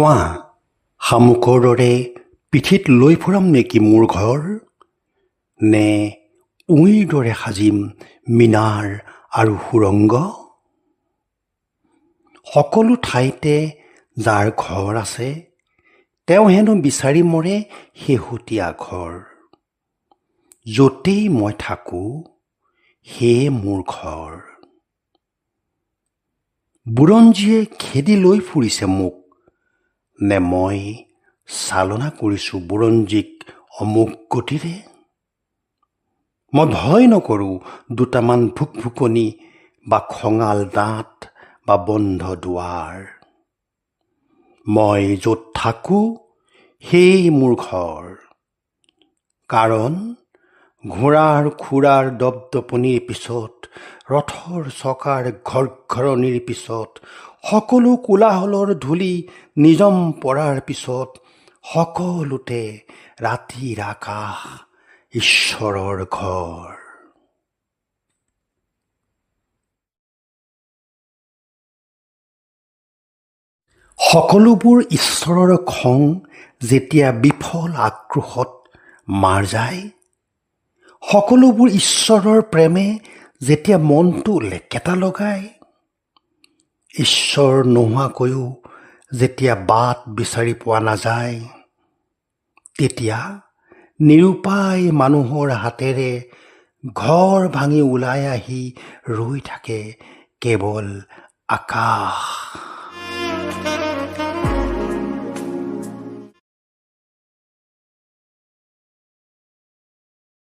কোৱা, শামুকৰ দৰে পিঠিত লৈ ফুৰাম নেকি মোৰ ঘৰ? নে উঁইৰ দৰে সাজিম মিনাৰ আৰু সুৰংগ? সকলো ঠাইতে যাৰ ঘৰ আছে, তেওঁ হেনো বিচাৰি মৰে শেহতীয়া ঘৰ। য'তেই মই থাকোঁ, সেয়ে মোৰ ঘৰ। বুৰঞ্জীয়ে খেদি লৈ ফুৰিছে মোক, নে মই চালনা কৰিছোঁ বুৰঞ্জীক অমোক গতিৰে? মই ভয় নকৰোঁ দুটামান ভুকভুকনি বা খঙাল দাঁত বা বন্ধ দুৱাৰ। মই য'ত থাকোঁ, সেই মোৰ ঘৰ। কাৰণ ঘোঁৰাৰ খুৰাৰ দপদপনিৰ পিছত, ৰথৰ চকাৰ ঘৰঘৰণিৰ পিছত, সকলো কোলাহলৰ ধূলি নিজম পৰাৰ পিছত, সকলোতে ৰাতিৰ আকাশ ঈশ্বৰৰ ঘৰ। সকলোবোৰ ঈশ্বৰৰ খং যেতিয়া বিফল আক্ৰোশত মাৰ যায়, সকলোবোৰ ঈশ্বৰৰ প্ৰেমে যেতিয়া মনটো লেকেটা লগায়, ঈশ্বৰ নোহোৱাকৈও যেতিয়া বাট বিচাৰি পোৱা নাযায়, তেতিয়া নিৰুপায় মানুহৰ হাতেৰে ঘৰ ভাঙি ওলাই আহি ৰৈ থাকে কেৱল আকাশ।